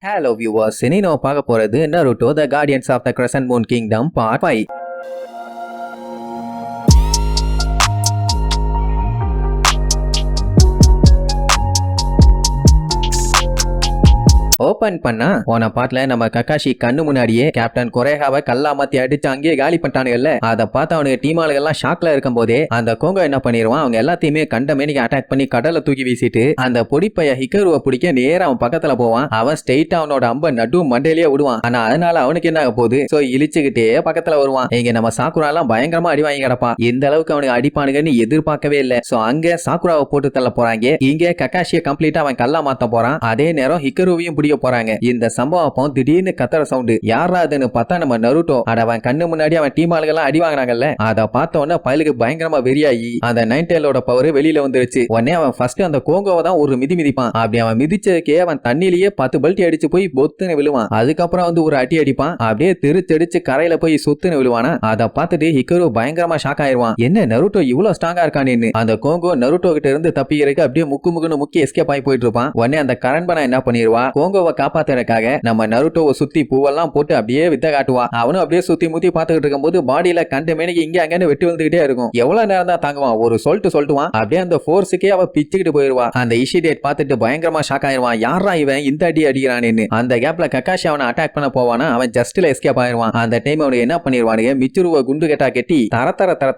Hello viewers, இன்னைக்கு நம்ம பார்க்க போறது Naruto The Guardians of the Crescent Moon Kingdom Part 5. Open பண்ணா போன பாட்டுல நம்ம கக்காஷி கண்ணு முன்னாடியே கேப்டன் கொரேகாவை கல்லாமத்தி அடிச்சு அங்கேயே காலி பண்ணிட்டானுங்கல்ல. அதை பார்த்து அவனுக்கு டீம் ஆளுகள்லாம் ஷாக்ல இருக்கும் போதே அந்த கோங்கோ என்ன பண்ணிடுவான், அவங்க எல்லாத்தையுமே கண்ட மேனிக்கு அட்டாக் பண்ணி கடலை தூக்கி வீசிட்டு அந்த பொடிப்பைய ஹிக்கருவை பிடிக்க நேரம் அவன் பக்கத்துல போவான். அவன் ஸ்ட்ரெயிட்டா அவனோட அம்ப நடு மண்டையிலேயே விடுவான். ஆனா அதனால அவனுக்கு என்ன ஆக போகுது, சோ இழிச்சுக்கிட்டே பக்கத்துல வருவான். இங்க நம்ம சாக்குரா எல்லாம் பயங்கரமா அடி வாங்கி கிடப்பான். இந்த அளவுக்கு அவனுக்கு அடிப்பானுங்கன்னு எதிர்பார்க்கவே இல்லை. சோ அங்க சாக்குராவை போட்டு தள்ள போறாங்க. இங்க கக்காஷியை கம்ப்ளீட்டா அவன் கல்லா மாத்த போறான். அதே நேரம் ஹிக்கருவையும் பிடிக்க போறாங்க. இந்த சம்பவம் திடீர்னு கத்துற சவுண்ட் யாரா அதுன்னு பார்த்தா நம்ம நருட்டோ. அவன் கண்ணு முன்னாடி அவன் டீம் ஆளுகெல்லாம் அடி வாங்கினாங்கல்ல. அதை பார்த்த உடனே பயலுக்கு பயங்கரமா வெறியாகி அந்த நைன் டெயிலோட பவர் வெளியில வந்துருச்சு. உடனே அவன் ஃபர்ஸ்ட் அந்த கோங்கோவை தான் ஒரு மிதிப்பான். அப்படி அவன் மிதிச்சதுக்கே அவன் தண்ணிலேயே 10 பல்ட்டி அடிச்சு போய் பொத்துன்னு விழுவான். அதுக்கப்புறம் ஒரு அடி அடிப்பான். அப்படியே திருச்சடிச்சு கரையில போய் சொத்துன்னு விழுவானா. அதை பார்த்துட்டு ஹிக்கரு பயங்கரமா ஷாக் ஆயிருவான். என்ன நருட்டோ இவ்வளவு ஸ்ட்ராங்கா இருக்கான்னு. அந்த கோங்கோ நருட்டோ கிட்ட இருந்து தப்பிக்கிறதுக்கு அப்படியே முக்கு எஸ்கேப் ஆகி போயிட்டு இருப்பான். உடனே அந்த கரண்பனா என்ன பண்ணிடுவா, கோங்கோவை காப்பாத்துறதுக்காக நம்ம நருட்டோவை சுத்தி பூவெல்லாம் போட்டு அப்படியே வித்த காட்டுவா. அவனும் அப்படியே சுத்தி முத்தி பாத்துக்கிட்டு இருக்கும் போது பாடியில கண்ட மேனிக்கு இங்க அங்கன்னு வெட்டி வந்துகிட்டே இருக்கும். எவ்வளவு நேரம் தான் தாங்குவான், ஒரு சொல்லிட்டுவான். அப்படியே அந்த போர்ஸுக்கே அவ பிச்சுக்கிட்டு போயிருவா. அந்த இஷிடேட் பார்த்துட்டு பயங்கரமா ஷாக் ஆயிருவான். யாரா இவன் இந்த அடி அடிக்கிறான்னு. அந்த கேப்ல கக்காஷி அவனை அட்டாக் பண்ண போவானா. அவன் ஜஸ்ட்ல எஸ்கேப் ஆயிருவான். அந்த டைம் அவனுக்கு என்ன பண்ணிடுவானுங்க, மிச்சுருவ குண்டு கட்டா கட்டி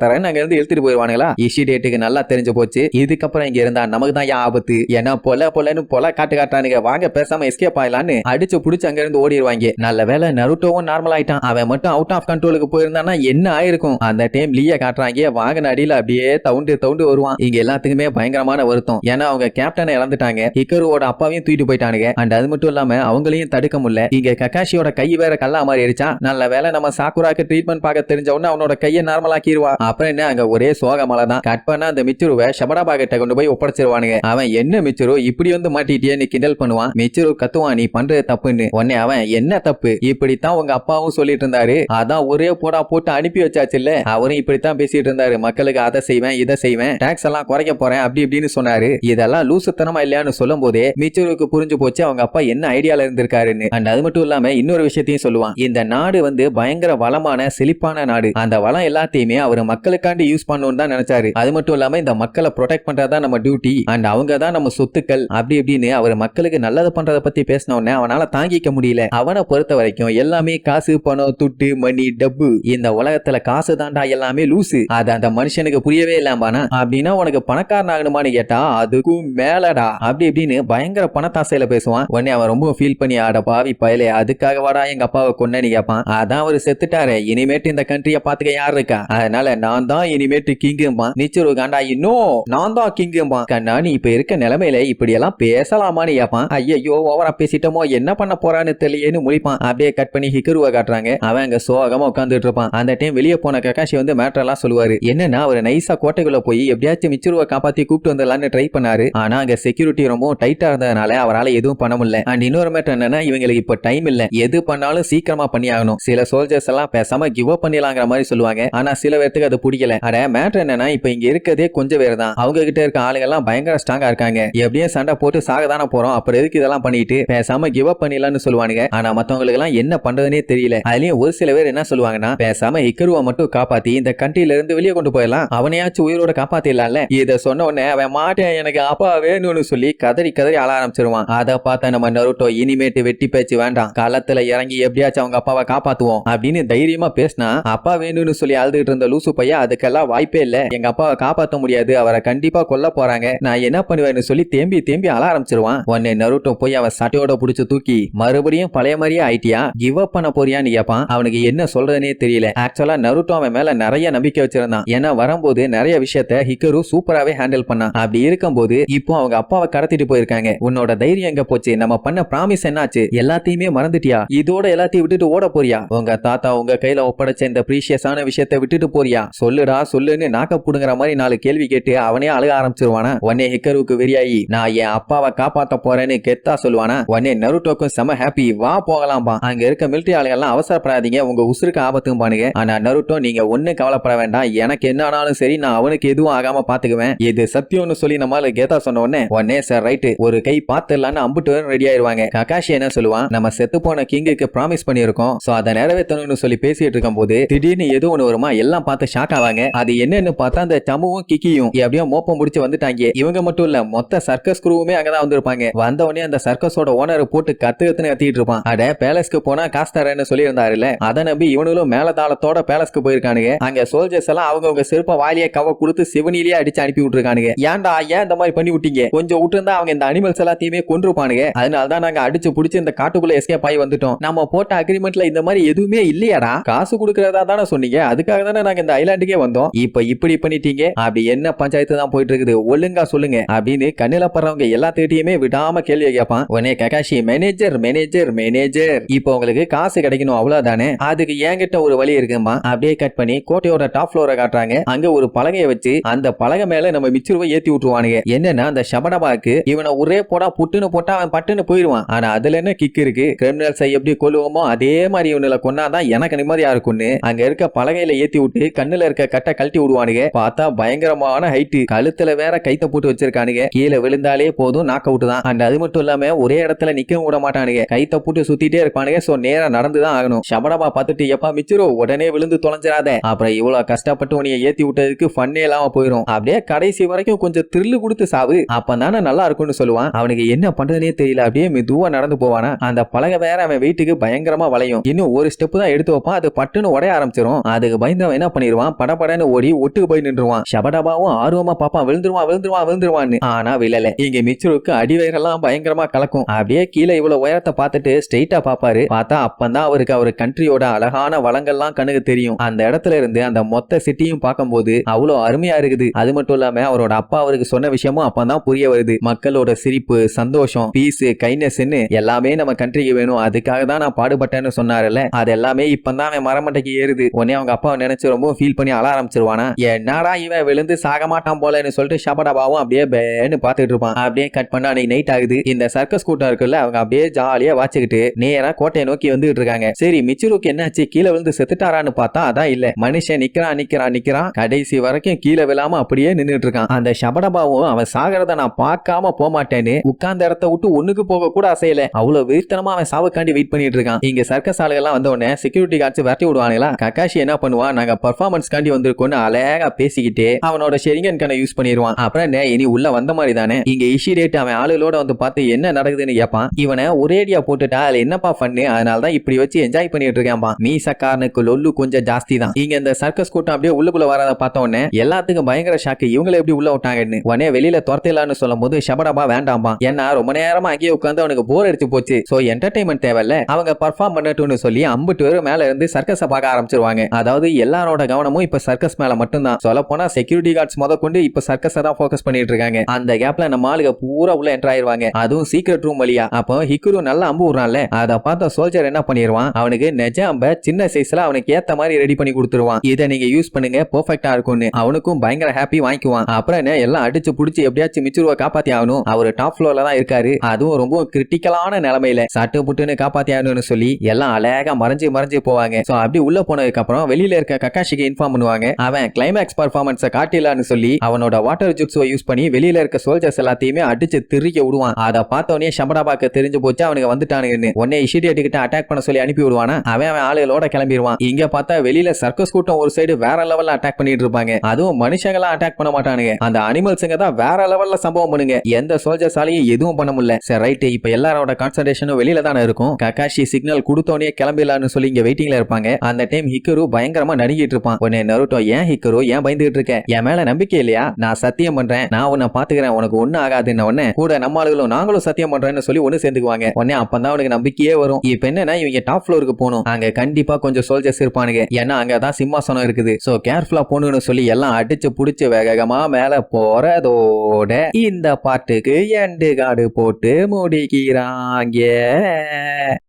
தரன்னு அங்க இருந்து இழுத்துட்டு போயிருவானுங்களா. இஷிடேட்டுக்கு நல்லா தெரிஞ்சு போச்சு, இதுக்கப்புறம் இங்க இருந்தா நமக்கு தான் ஆபத்து. ஏன்னா பொல காட்டுறானுங்க, வாங்க பேசாம எஸ்கேப் ஆயிலான்னு அடிச்சு புடிச்சு அங்க இருந்து ஓடிடுவாங்க. நல்ல வேலை நருட்டோவும் நார்மல் ஆயிட்டான். அவன் மட்டும் அவுட் ஆஃப் கண்ட்ரோலுக்கு போயிருந்தானா என்ன ஆயிருக்கும். அந்த டைம் லீய காட்டுறாங்க, வாகன அடியில அப்படியே தவுண்டு வருவான். இங்க எல்லாத்துக்குமே பயங்கரமான வருத்தம். ஏன்னா அவங்க கேப்டனை இழந்துட்டாங்க, ஹிக்கருவோட அப்பாவையும் தூக்கிட்டு போயிட்டானுங்க. அண்ட் அது மட்டும் இல்லாம அவங்களையும் தடுக்க முடியல. இங்க கக்காஷியோட கை வேற கல்லா மாதிரி இருச்சா. நல்ல வேலை நம்ம சாக்குராக்கு ட்ரீட்மெண்ட் பார்க்க தெரிஞ்ச உடனே அவனோட கையை நார்மல் ஆக்கிடுவா. அப்புறம் என்ன, அங்க ஒரே சோகமலை தான். கட் பண்ணா அந்த மிச்சுருவை ஷபடாபா கிட்ட கொண்டு போய் ஒப்படைச்சிருவானுங்க. அவன் என்ன மிச்சுரு இப்படி மாட்டிட்டியேன்னு கிண்டல் பண்ணுவான். மிச்சுரு கத்துவான், நீ பண்றது தப்புன்னு. உடனே அவன் என்ன தப்பு, இப்படித்தான் உங்க அப்பாவும் சொல்லிட்டு இருந்தாரு, அதான் ஒரே போடா போட்டு அனுப்பி வச்சாச்சு இல்ல. அவரும் இப்படித்தான் பேசிட்டு இருந்தாரு, மக்களுக்கு அதை செய்வேன் இதை செய்வேன், டாக்ஸ் எல்லாம் குறைக்க போறேன் அப்படி இப்படின்னு சொன்னாரு. இதெல்லாம் லூசுத்தனமா இல்லையான்னு சொல்லும் போதே மிச்சுருக்கு புரிஞ்சு போச்சு அவங்க அப்பா என்ன ஐடியால இருந்திருக்காருன்னு. அண்ட் அது மட்டும் இல்லாம இன்னொரு விஷயத்தையும் சொல்லுவான், இந்த நாடு பயங்கர வளமான செழிப்பான நாடு. அந்த வளம் எல்லாத்தையுமே அவர் மக்களுக்காண்டி யூஸ் பண்ணணும்னு தான் நினைச்சாரு. அது மட்டும் இல்லாம இந்த மக்களை ப்ரொடெக்ட் பண்றதா நம்ம டியூட்டி, அண்ட் அவங்க தான் நம்ம சொத்துக்கள் அப்படி இப்படின்னு அவர் மக்களுக்கு நல்லது பண்றத பத்தி பேசின உடனே அவனால தாங்கிக்க முடியல. அவனை பொறுத்த வரைக்கும் எல்லாமே காசு பணம் துட்டு மணி டப்பு, இந்த உலகத்துல காசு தாண்டா எல்லாமே லூசு, அது அந்த மனுஷனுக்கு புரியவே இல்லாமானா. அப்படின்னா உனக்கு பணக்காரன் ஆகணுமான்னு கேட்டா அதுக்கும் மேலடா அப்படி இப்படின்னு பயங்கர பணத்தாசையில பேசுவான். உடனே அவன் ரொம்ப ஃபீல் பண்ணி, ஆட பாவி பயலே, அதுக்காக வாடா எங்க அப்பாவை கொன்னேன்னு கேட்பான். அதான் அவரு செத்துட்டாரு, இனிமேட்டு இந்த கண்ட்ரிய பாத்துக்க யார் இருக்கா, அதனால நான் தான் இனிமேட்டு கிங்கும்பா. நிச்சரு காண்டா, இன்னும் நான் தான் கிங்கும்பா. கண்ணா நீ இப்ப இருக்க நிலைமையில இப்படி எல்லாம் பேசலாமான்னு கேட்பான். ஐயோ ஓவரா பேசிட்டோமோ, என்ன பண்ண போறான்னு தெரியலேன்னு முழிப்பான். அப்படியே கட் பண்ணி ஹிக்கருவை காட்டுறாங்க. அவன் அங்க சோகமா உட்காந்துட்டு இருப்பான். அந்த டைம் வெளியே போன கக்காஷி மேட்டர் எல்லாம் சொல்லுவாரு. என்னன்னா அவர் நைஸா கோட்டைக்குள்ள போய் எப்படியாச்சும் மிச்சுருவை காப்பாத்தி கூப்பிட்டு வந்துடலான்னு ட்ரை பண்ணாரு. ஆனா அங்க செக்யூரிட்டி ரொம்ப டைட்டா இருந்ததுனால அவரால் எதுவும் பண்ண முடியல. அண்ட் இன்னொரு மேட்டர் என்னன்னா, இவங்களுக்கு இப்ப டைம் இல்ல, எது பண்ணாலும் சீக்கிரமா பண்ணி ஆகணும். சில சோல்ஜர்ஸ் எல்லாம் பேசாம கிவ் அப் பண்ணிடலாங்கிற மாதிரி சொல்லுவாங்க. ஆனா சில பேருக்கு அது பிடிக்கல. அட மேட்டர் என்னன்னா, இப்ப இங்க இருக்கதே கொஞ்சம் பேர் தான், அவங்க கிட்ட இருக்க ஆளுங்க எல்லாம் பயங்கர ஸ்ட்ராங்கா இருக்காங்க. எப்படியும் சண்டை போட்டு சாகதான போறோம், அப்புறம் எதுக்கு இதெல்லாம் பண்ணிட்டு பேசாம கிவ் அப் பண்ணிடலாம்னு சொல்லுவானுங்க. ஆனா மத்தவங்களுக்கு எல்லாம் என்ன பண்றதுனே தெரியல. அதுலயும் ஒரு சில பேர் என்ன சொல்லுவாங்கன்னா, பேசாம ஹிக்கருவா மட்டும் காப்பாத்தி இந்த கண்ட்ரில இருந்து வெளியே கொண்டு போயிடலாம், அவனையாச்சும் உயிரோட காப்பாத்திடலாம்ல. இத சொன்ன உடனே அவன் மாட்டேன் எனக்கு அப்பா வேணும்னு சொல்லி கதறி அழ ஆரம்பிச்சிருவான். அதை பார்த்த நம்ம நருட்டோ, இனிமேட்டு வெட்டி பேச்சு வேண்டாம், களத்துல இறங்கி எப்படியாச்சும் அவங்க அப்பாவை காப்பாத்துவோம் அப்படின்னு தைரியமா பேசினா, அப்பா வேணும்னு சொல்லி அழுதுகிட்டு இருந்த லூசு பையன், அதுக்கெல்லாம் வாய்ப்பே இல்ல, எங்க அப்பாவை காப்பாற்ற முடியாது, அவரை கண்டிப்பா கொல்ல போறாங்க, நான் என்ன பண்ணுவேன்னு சொல்லி தேம்பி அழ ஆரம்பிச்சிருவான். உடனே நருட்டோ போய் அவன் சட்டையோட புடிச்சு தூக்கி, மறுபடியும் பழைய மாதிரியே ஆயிட்டியா, கிவ் அப் பண்ண போறியான்னு கேட்பான். அவனுக்கு என்ன சொல்றதுனே தெரியல. ஆக்சுவலா நருட்டோ அவன் மேல நிறைய நம்பிக்கை வச்சிருந்தான். ஏன்னா வரும்போது நிறைய விஷயத்த ஹிக்கரு சூப்பராவே ஹேண்டில் பண்ணான். அப்படி இருக்கும்போது இப்போ அவங்க அப்பாவை கடத்திட்டு போயிருக்காங்க. உன்னோட தைரியம் எங்க போச்சு, நம்ம பண்ண பிராமிஸ் என்னாச்சு, எல்லாத்தையுமே மறந்துட்டியா, இதோட எல்லாத்தையும் விட்டுட்டு ஓட போறியா, உங்க தாத்தா உங்க கையில ஒப்படைச்ச இந்த பிரீஷியஸான விஷயத்தை விட்டுட்டு போறியா, சொல்லுடா சொல்லுன்னு நாக்க புடுங்குற மாதிரி 4 கேள்வி கேட்டு அவனே அழுக ஆரம்பிச்சிருவானா. உடனே ஹிக்கருக்கு வெறியாயி, நான் என் அப்பாவை காப்பாத்த போறேன்னு கெத்தா சொல்லுவானா. உடனே நருட்டோக்கும் செம ஹாப்பி, வா போகலாம்பா. அங்க இருக்க மிலிட்டரி ஆளுங்க எல்லாம் அவசரப்படாதீங்க, உங்க உசுருக்கு ஆபத்தும் பானுங்க. ஆனா நருட்டோ நீங்க ஒண்ணு கவலைப்பட வேண்டாம், எனக்கு என்ன ஆனாலும் சரி நான் அவனுக்கு எதுவும் ஆகாம பாத்துக்குவேன், இது சத்தியம்னு சொல்லி நம்மால கேத்தா சொன்ன உடனே சார் ரைட் ஒரு கை பாத்துலான்னு அம்புட்டு ரெடி ஆயிருவாங்க. ககாஷி என்ன சொல்லுவான், நம்ம செத்து போன கிங்குக்கு ப்ராமிஸ் பண்ணிருக்கோம், சோ அதை நிறைவேற்றணும்னு சொல்லி பேசிட்டு இருக்கும் போது திடீர்னு ஏதோ ஒண்ணு வருமா, எல்லாம் பார்த்து ஷாக் ஆவாங்க. அது என்னன்னு பார்த்தா அந்த சமுவும் கிக்கியும் எப்படியோ மோப்பம் முடிச்சு வந்துட்டாங்க. இவங்க மட்டும் இல்ல, மொத்த சர்க்கஸ் குரூவுமே அங்கதான் வந்திருப்பாங்க. வந்த உடனே அந்த சர்க்கஸோட ஓனர் போட்டு கத்துன்னு கத்திட்டு இருப்பான். அட பேலஸ்க்கு போனா காசு தரேன்னு சொல்லி இருந்தாருல, அதை நம்பி இவனும் மேலதாளத்தோட பேலஸ்க்கு போயிருக்கானுங்க. அங்க சோல்ஜர்ஸ் எல்லாம் அவங்க செருப்ப வாலியை கவ கொடுத்து சிவனிலேயே அடிச்சு அனுப்பி விட்டுருக்கானுங்க. ஏன்டா ஏன் இந்த மாதிரி பண்ணி விட்டீங்க, கொஞ்சம் விட்டுருந்தா அவங்க இந்த அனிமல்ஸ் எல்லாத்தையுமே கொன்றுப்பானுங்க, அதனாலதான் நாங்க அடிச்சு புடிச்சு இந்த காட்டுக்குள்ள எஸ்கேப் ஆகி வந்துட்டோம். நம்ம போட்ட அக்ரிமெண்ட்ல இந்த மாதிரி எதுவுமே இல்லையாடா, காசு கொடுக்கறதா தானே சொன்னீங்க, அதுக்காக தானே நாங்க இந்த ஐலாண்டுக்கே வந்தோம், இப்ப இப்படி பண்ணிட்டீங்க, அப்படி என்ன பஞ்சாயத்து தான் போயிட்டு இருக்குது, ஒழுங்கா சொல்லுங்க அப்படின்னு கண்ணில படுறவங்க எல்லாத்திட்டையுமே விடாம கேள்வி கேட்பான். உடனே ககாஷி மேனேஜர் மேனேஜர் மேனேஜர், இப்போ உங்களுக்கு காசு கிடைக்கணும் அவ்வளவுதானே, அதுக்கு என்கிட்ட ஒரு வழி இருக்குமா. அப்படியே கட் பண்ணி கோட்டையோட டாப் ஃப்ளோரை காட்டுறாங்க. அங்க ஒரு பலகையை வச்சு அந்த பலகை மேல நம்ம மிச்சுருவை ஏத்தி விட்டுருவானுங்க. என்னன்னா அந்த ஷபடபாக்கு இவனை ஒரே போடா புட்டுன்னு போட்டா அவன் பட்டுன்னு போயிடுவான். ஆனா அதுல என்ன கிக் இருக்கு, கிரிமினல்ஸை எப்படி கொல்லுவோமோ அதே மாதிரி இவனுல கொன்னாதான் எனக்கு நிம்மதியா இருக்கும்னு அங்க இருக்க பலகையில ஏத்தி விட்டு கண்ணுல இருக்க கட்டை கழட்டி விடுவானுங்க. பார்த்தா பயங்கரமான ஹைட், கழுத்துல வேற கைத்த போட்டு வச்சிருக்கானுங்க. கீழே விழுந்தாலே போதும் நாக் அவுட் தான். அண்ட் அது மட்டும் இல்லாம ஒரே இடத்துல நிக்கவும் விட மாட்டானுங்க, கைத்த போட்டு சுத்திட்டே இருப்பானுங்க. சோ நேரா நடந்துதான் ஆகணும். ஷபடபா பார்த்துட்டு எப்பா மிச்சிரோ உடனே விழுந்து தொலைஞ்சிடாத, அப்புறம் இவ்வளவு கஷ்டப்பட்டு உனிய ஏத்தி விட்டதுக்கு ஃபன்னே இல்லாம போயிடும், அப்படியே கடைசி வரைக்கும் கொஞ்சம் த்ரில்லு கொடுத்து சாவு, அப்பதானே நல்லா இருக்கும்னு சொல்லுவான். அவனுக்கு என்ன பண்றதுனே தெரியல, அப்படியே மெதுவா நடந்து போவானா. அந்த பலகை வேற அவன் வெயிட்டுக்கு பயங்கரமா வளையும். இன்னும் ஒரு ஸ்டெப் தான் எடுத்து வைப்பான், அது பட்டுன்னு உடைய ஆரம்பிச்சிடும். அதுக்கு பயந்தவன் என்ன பண்ணிடுவான், படபடன்னு ஓடி ஒட்டுக்கு போய் நின்றுவான். ஷபடபாவும் ஆர்வமா பாப்பான், விழுந்துருவான் விழுந்துருவான் விழுந்துருவான்னு. ஆனா விழல. இங்க மிச்சுருக்கு அடிவயிறெல்லாம் பயங்கரமா கலக்கும். அப்படியே கீழே இவ்வளவு உயரத்தை பார்த்துட்டு ஸ்ட்ரெயிட்டா பாப்பாரு. பார்த்தா அப்பந்தான் அவருக்கு அவர் கண்ட்ரியோட அழகான வளங்கள்லாம் கண்ணுக்கு தெரியும். அந்த இடத்துல இருந்து அந்த மொத்த சிட்டியும் பார்க்கும்போது அவ்வளவு அருமையா இருக்குது. அது மட்டும் இல்லாம அவரோட அப்பா அவருக்கு சொன்ன விஷயமும் அப்பதான் புரிய வருது. மக்களோட சிரிப்பு, சந்தோஷம், பீஸ், கைண்ட்னஸ்ன்னு எல்லாமே நம்ம கண்ட்ரிக்கு வேணும், அதுக்காக தான் நான் பாடுபட்டேன்னு சொன்னாருல்ல, அது எல்லாமே இப்பதான் அவன் மரமட்டைக்கு ஏறுது. உடனே அவங்க அப்பாவை நினைச்சு ரொம்ப ஃபீல் பண்ணி அழ ஆரம்பிச்சிருவானா. என்னடா இவன் விழுந்து சாக மாட்டான் போலன்னு சொல்லிட்டு ஷபடபாவும் அப்படியே பேன்னு பாத்துட்டு இருப்பான். அப்படியே கட் பண்ணா அன்னைக்கு நைட் ஆகுது. இந்த சர்க்கஸ் கூட்டம் இருக்குல்ல, அவங்க அப்படியே ஜாலியா வாச்சுக்கிட்டு நேரா கோட்டையை நோக்கி வந்துட்டு இருக்காங்க. சரி மிச்சுருக்கு என்னாச்சு, கீழே விழுந்து செத்துட்டாரான்னு பார்த்தா அதான் இல்ல, மனுஷன் நிக்கிறான் நிக்கிறான் நிக்கிறான், கடைசி வரைக்கும் கீழே விழாம அப்படியே நின்னுட்டு இருக்கான். அந்த ஷபடபாவும் அவன் சாகிறத நான் பார்க்காம போமாட்டேன்னு உட்கார்ந்த இடத்த விட்டு ஒண்ணுக்கு போக கூட அசையல, அவ்வளவு வீழ்த்தனமா அவன் சாவுக்காண்டி வெயிட் பண்ணிட்டு இருக்கான். இங்க சர்க்கஸ் ஆளுகெல்லாம் வந்த உடனே செக்யூரிட்டி கார்ட்ஸ் விரட்டி விடுவாங்களா. ககாஷி என்ன பண்ணுவான், நாங்க பர்ஃபார்மன்ஸ் காண்டி வந்திருக்கோம்னு அழகா பேசிக்கிட்டே அவனோட ஷெரிங்கன் கண்ணை யூஸ் பண்ணிடுவான். அப்புறம் இனி உள்ள வந்த மாதிரி தானே, இங்க இஷிடேட் அவன் ஆளுகளோட வந்து பார்த்து என்ன நடக்குதுன்னு கேட்பான். இவனை ஒரேடியா போட்டுட்டா அதுல என்னப்பா பண்ணு, அதனாலதான் இப்படி வச்சு என்ஜாய் பண்ணிட்டு இருக்கான்பா. மீசக்காரனுக்கு லொல்லு கொஞ்சம் ஜாஸ்தி தான். இங்க இந்த சர்க்கஸ் கூட்டம் அப்படியே உள்ளுக்குள்ள வரத பார்த்த உடனே எல்லாத்துக்கும் பயங்கர ஷாக்கு, இவங்களை எப்படி உள்ள விட்டாங்கன்னு. உடனே வெளியில துரத்திடலான்னு சொல்லும் போது ஷபடபா வேண்டாம்பா, ஏன்னா ரொம்ப நேரமா அங்கேயே உட்காந்து அவனுக்கு போர் அடிச்சு போச்சு, சோ என்டர்டைன்மெண்ட் தேவையில்ல, அவங்க பர்ஃபார்ம் பண்ணட்டும்னு சொல்லி 50 பேர் மேல இருந்து சர்க்கஸை பார்க்க ஆரம்பிச்சிருவாங்க. அதாவது எல்லாரோட கவனமும் இப்ப சர்க்கஸ் மேல மட்டும்தான். சொல்ல போனா செக்யூரிட்டி கார்ட்ஸ் முத கொண்டு இப்ப சர்க்கஸை தான் போக்கஸ் பண்ணிட்டு இருக்காங்க. அந்த கேப்ல நம்ம ஆளுங்க பூரா உள்ள என்டர் ஆயிருவாங்க, அதுவும் சீக்ரெட் ரூம் வழியா. அப்போ ஹிக்குரு நல்லா அம்பு விடுறான்ல, அதை பார்த்த சோல்ஜர் என்ன பண்ணிடுவான், அவனுக்கு நெஜ அம்ப சின்ன சைஸ்ல அவனுக்கு ஏத்த மாதிரி ரெடி பண்ணி கொடுத்துருவான். இதை நீங்க யூஸ் பண்ணுங்க பெர்ஃபெக்ட்டா இருக்கும்னு. அவனுக்கும் பயங்கர ஹாப்பி, வாங்கிக்குவான். அப்புறம் என்ன எல்லாம் அடிச்சு புடிச்சு எப்படியாச்சும் மிச்சுருவ காப்பாத்தி ஆகணும், அவரு டாப் ஃப்ளோர்ல தான் இருக்காரு, அதுவும் ரொம்ப கிரிட்டிக்கலான நிலைமையில சட்டு புட்டுன்னு காப்பாத்தி ஆகணும்னு சொல்லி எல்லாம் அழகா மறைஞ்சு மறைஞ்சு போவாங்க. சோ அப்படி உள்ள போனதுக்கு அப்புறம் வெளியில இருக்க ககாஷிக்கு இன்ஃபார்ம் பண்ணுவாங்க. அவன் கிளைமேக்ஸ் பர்ஃபார்மன்ஸை காட்டிலான்னு சொல்லி அவனோட வாட்டர் ஜுட்ஸுவை யூஸ் பண்ணி வெளியில இருக்க சோல்ஜர்ஸ் எல்லாத்தையுமே அடிச்சு திரிக்க விடுவான். அதை பார்த்த உடனே ஷபடபாக்கு தெரிஞ்சு போச்சு அவனுக்கு வந்துட்டானுங்கன்னு. உடனே இஷிடேட் கிட்ட அட்டாக் பண்ண சொல்லி அனுப்பி விடுவானா. அவன் ஆளுகளோட கிளம்பிடுவான். இங்க பார்த்தா வெளியில சர்க்கஸ் கூட்டம் ஒரு சைடு வேற லெவல்ல அட்டாக் பண்ணிட்டு இருப்பாங்க. அதுவும் மனுஷங்களா அட்டாக் பண்ண மாட்டானுங்க, அந்த அனிமல்ஸுங்க தான் வேற லெவல்ல சம்பவம் பண்ணுங்க. எந்த சோல்ஜர்ஸாலையும் எதுவும் பண்ண முடியல. சரி ரைட், இப்ப எல்லாரோட கான்சன்ட்ரேஷனும் வெளியில தானே இருக்கும். ககாஷி சிக்னல் கொடுத்தோனே கிளம்பிடலான்னு சொல்லி இங்க வெயிட்டிங்ல இருப்பாங்க. அந்த டைம் ஹிக்குரு பயங்கரமா நடுங்கிட்டு இருப்பான். உடனே நருட்டோ, ஏன் ஹிக்குரு ஏன் பயந்துகிட்டு இருக்க, என் மேல நம்பிக்கை இல்லையா, நான் சத்தியம் பண்றேன் நான் உன்னை பாத்துக்கிறேன், உனக்கு ஒண்ணு ஆகாதுன்னு உடனே கூட நம்ம ஆளுகளும் நாங்களும் சத்தியம் பண்றேன்னு சொல்லி ஒண்ணு சேர்ந்துக்குவாங்க. உடனே அப்பதான் அவனுக்கு நம்பிக்கையே வரும். இப்ப என்னன்னா இவங்க டாப் ஃப்ளோருக்கு போகணும், அங்க கண்டிப்பா கொஞ்சம் சோல்ஜர்ஸ் இருப்பானுங்க, ஏன்னா அங்கதான் சிம்மாசனம் இருக்குது. சோ கேர்ஃபுல்லா போகணும்னு சொல்லி எல்லாம் அடிச்சு புடிச்சு வேகமா மேல போறதோட இந்த பாட்டுக்கு எண்டு காடு போட்டு முடிக்கிறாங்க.